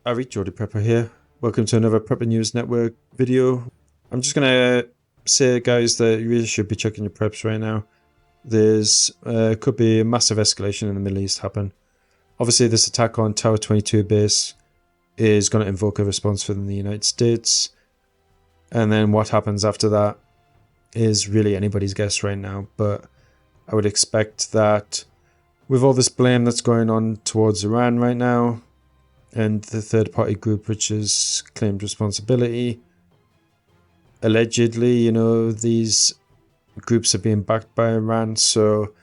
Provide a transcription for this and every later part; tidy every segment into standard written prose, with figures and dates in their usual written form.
Geordie Prepper here. Welcome to another Prepper News Network video. I'm just going to say, guys, that you really should be checking your preps right now. There's could be a massive escalation in the Middle East happen. Obviously, this attack on Tower 22 base is going to invoke a response from the United States. And then what happens after that is really anybody's guess right now. But I would expect that with all this blame that's going on towards Iran right now, and the third-party group which has claimed responsibility, allegedly, these groups are being backed by Iran. So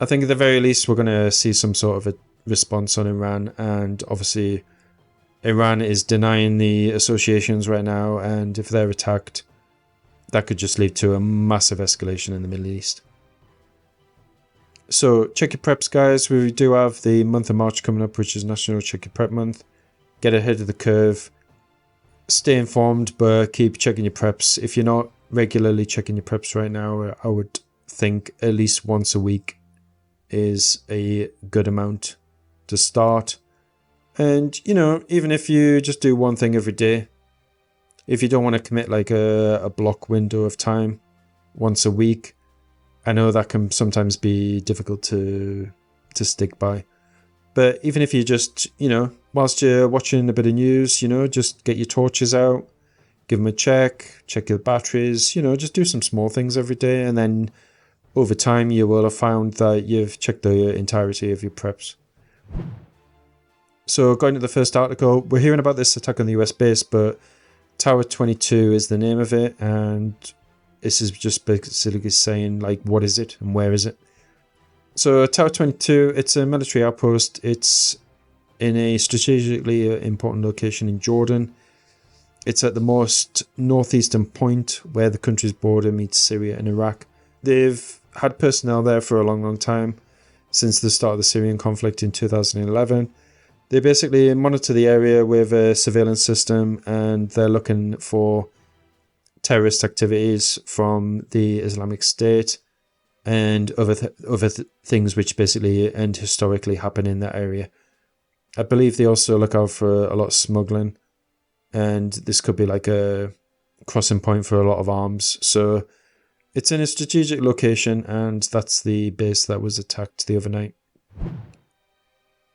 I think at the very least we're going to see some sort of a response on Iran. And obviously Iran is denying the associations right now, and if they're attacked, that could just lead to a massive escalation in the Middle East. So check your preps, guys. We do have the month of March coming up, which is National Check Your Prep Month. Get ahead of the curve. Stay informed, but keep checking your preps. If you're not regularly checking your preps right now, I would think at least once a week is a good amount to start. And, even if you just do one thing every day, if you don't want to commit like a block window of time once a week, I know that can sometimes be difficult to stick by. But even if you just, whilst you're watching a bit of news, just get your torches out, give them a check your batteries, just do some small things every day. And then over time, you will have found that you've checked the entirety of your preps. So going to the first article, we're hearing about this attack on the US base, but Tower 22 is the name of it. And this is just basically saying, like, what is it and where is it? So Tower 22, it's a military outpost. It's in a strategically important location in Jordan. It's at the most northeastern point where the country's border meets Syria and Iraq. They've had personnel there for a long, long time, since the start of the Syrian conflict in 2011. They basically monitor the area with a surveillance system, and they're looking for terrorist activities from the Islamic State and other things which basically and historically happen in that area. I believe they also look out for a lot of smuggling, and this could be like a crossing point for a lot of arms. So it's in a strategic location, and that's the base that was attacked the other night.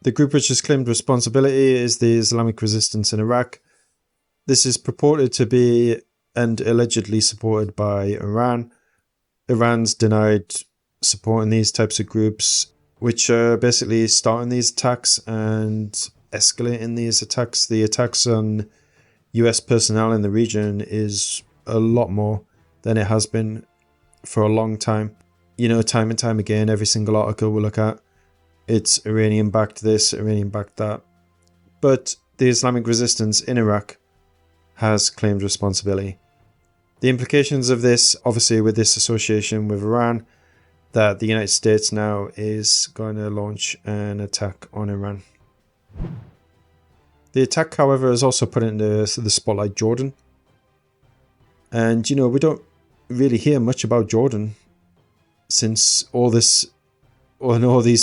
The group which has claimed responsibility is the Islamic Resistance in Iraq. This is purported to be and allegedly supported by Iran. Iran's denied supporting these types of groups, which are basically starting these attacks and escalating these attacks. The attacks on US personnel in the region is a lot more than it has been for a long time. Time and time again, every single article we'll look at, it's Iranian backed this, Iranian backed that. But the Islamic Resistance in Iraq has claimed responsibility. The implications of this, obviously with this association with Iran, that the United States now is going to launch an attack on Iran. The attack, however, has also put into the spotlight Jordan. And, we don't really hear much about Jordan since all these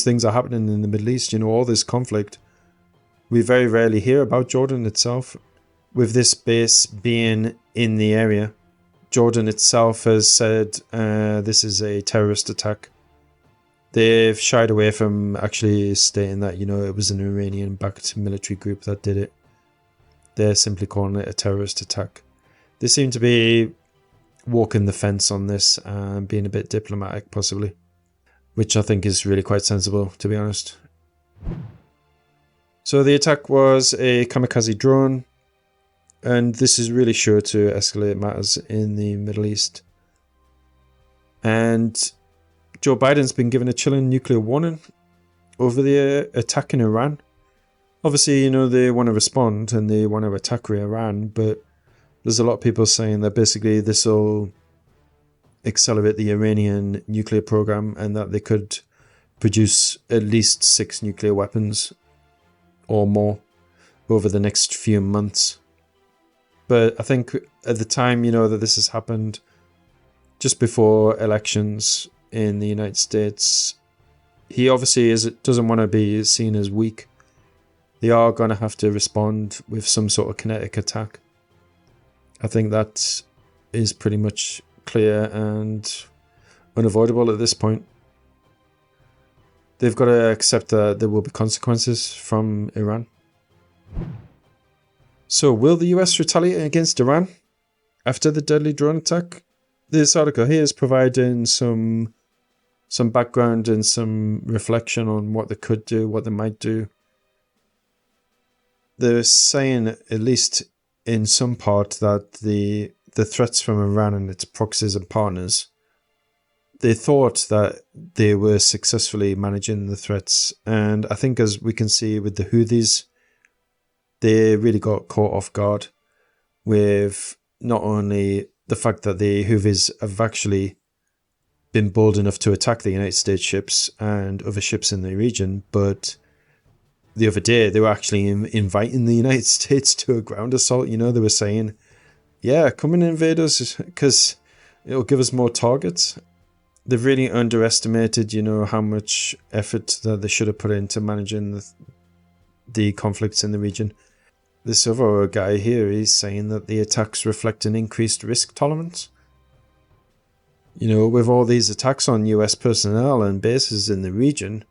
things are happening in the Middle East, all this conflict. We very rarely hear about Jordan itself. With this base being in the area, Jordan itself has said this is a terrorist attack. They've shied away from actually stating that, it was an Iranian-backed military group that did it. They're simply calling it a terrorist attack. They seem to be walking the fence on this and being a bit diplomatic, possibly, which I think is really quite sensible, to be honest. So the attack was a kamikaze drone, and this is really sure to escalate matters in the Middle East. And Joe Biden's been given a chilling nuclear warning over the attack in Iran. Obviously, they want to respond and they want to attack Iran, but there's a lot of people saying that basically this will accelerate the Iranian nuclear program and that they could produce at least 6 nuclear weapons or more over the next few months. But I think at the time, that this has happened just before elections in the United States, he obviously doesn't want to be seen as weak. they are going to have to respond with some sort of kinetic attack. I think that is pretty much clear and unavoidable at this point. They've got to accept that there will be consequences from Iran. So, will the US retaliate against Iran after the deadly drone attack? This article here is providing some background and some reflection on what they could do, what they might do. They're saying, at least in some part, that the threats from Iran and its proxies and partners, they thought that they were successfully managing the threats. And I think, as we can see with the Houthis, they really got caught off guard with not only the fact that the Houthis have actually been bold enough to attack the United States ships and other ships in the region, but the other day they were actually inviting the United States to a ground assault. You know, they were saying, yeah, come and invade us because it'll give us more targets. They've really underestimated, you know, how much effort that they should have put into managing the conflicts in the region. This other guy here is saying that the attacks reflect an increased risk tolerance. You know, with all these attacks on US personnel and bases in the region,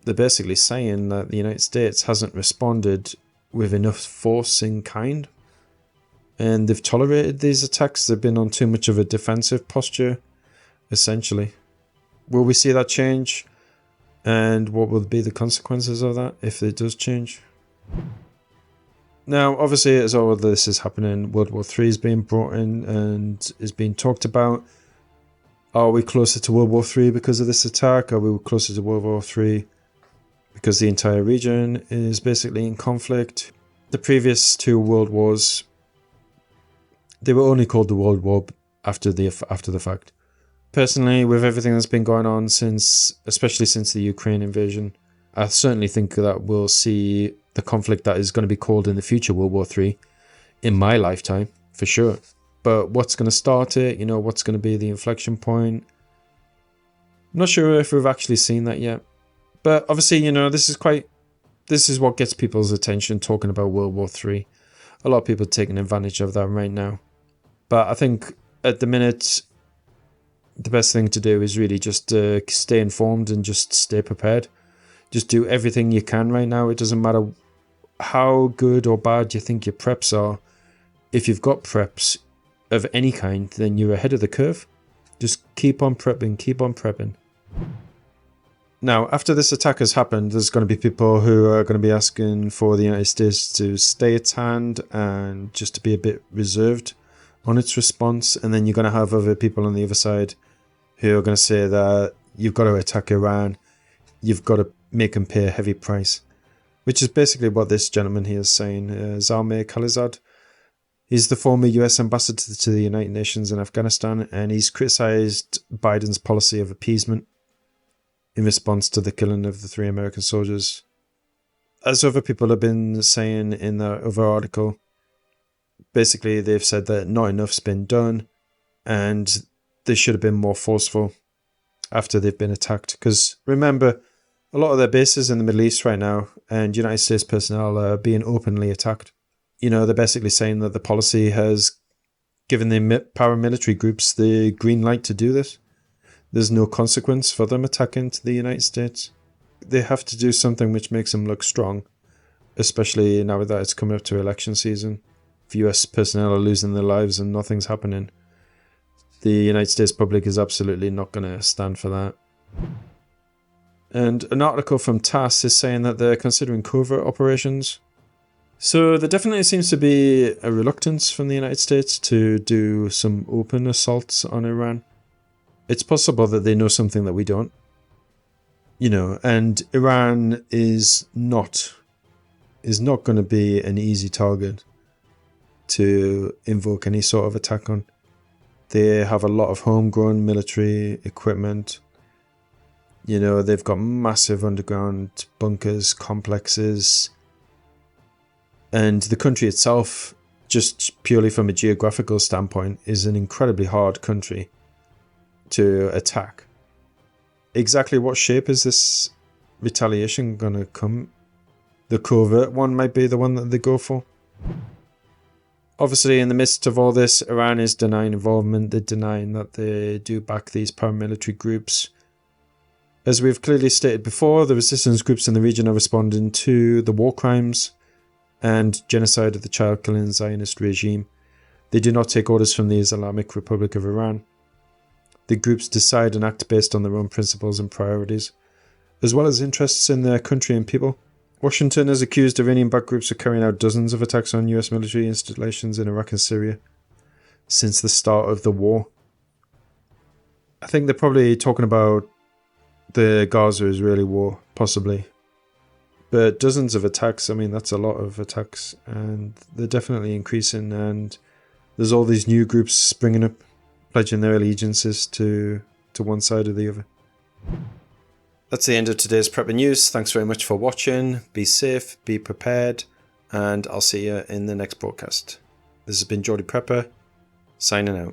they're basically saying that the United States hasn't responded with enough force in kind. And they've tolerated these attacks. They've been on too much of a defensive posture, essentially. Will we see that change? And what will be the consequences of that if it does change? Now, obviously, as all of this is happening, World War III is being brought in and is being talked about. Are we closer to World War III because of this attack? Are we closer to World War III because the entire region is basically in conflict? The previous two world wars, they were only called the World War after the fact. Personally, with everything that's been going on especially since the Ukraine invasion, I certainly think that we'll see the conflict that is going to be called in the future World War III in my lifetime, for sure. But what's going to start it? You know, what's going to be the inflection point? I'm not sure if we've actually seen that yet. But obviously, you know, this is what gets people's attention, talking about World War III. A lot of people are taking advantage of that right now. But I think at the minute, the best thing to do is really just stay informed and just stay prepared. Just do everything you can right now. It doesn't matter how good or bad you think your preps are. If you've got preps of any kind, then you're ahead of the curve. Just keep on prepping, keep on prepping. Now, after this attack has happened, there's going to be people who are going to be asking for the United States to stay its hand and just to be a bit reserved on its response. And then you're going to have other people on the other side who are going to say that you've got to attack Iran. You've got to make them pay a heavy price. Which is basically what this gentleman here is saying. Zalmay Khalilzad. He's the former US ambassador to the United Nations in Afghanistan, and he's criticised Biden's policy of appeasement in response to the killing of the 3 American soldiers. As other people have been saying in the other article, basically they've said that not enough's been done and they should have been more forceful after they've been attacked. Because remember, a lot of their bases in the Middle East right now and United States personnel are being openly attacked. You know, they're basically saying that the policy has given the paramilitary groups the green light to do this. There's no consequence for them attacking to the United States. They have to do something which makes them look strong, especially now that it's coming up to election season. If US personnel are losing their lives and nothing's happening, the United States public is absolutely not going to stand for that. And an article from TASS is saying that they're considering covert operations. So there definitely seems to be a reluctance from the United States to do some open assaults on Iran. It's possible that they know something that we don't. You know, and Iran is not going to be an easy target to invoke any sort of attack on. They have a lot of homegrown military equipment. You know, they've got massive underground bunkers, complexes. And the country itself, just purely from a geographical standpoint, is an incredibly hard country to attack. Exactly what shape is this retaliation going to come the covert one might be the one that they go for. Obviously, in the midst of all this, Iran is denying involvement. They're denying that they do back these paramilitary groups. As we've clearly stated before, the resistance groups in the region are responding to the war crimes and genocide of the child-killing Zionist regime. They do not take orders from the Islamic Republic of Iran. The groups decide and act based on their own principles and priorities, as well as interests in their country and people. Washington has accused Iranian-backed groups of carrying out dozens of attacks on US military installations in Iraq and Syria since the start of the war. I think they're probably talking about the Gaza-Israeli war, possibly. But dozens of attacks, I mean, that's a lot of attacks, and they're definitely increasing, and there's all these new groups springing up, pledging their allegiances to one side or the other. That's the end of today's Prepper News. Thanks very much for watching. Be safe, be prepared, and I'll see you in the next broadcast. This has been Geordie Prepper, signing out.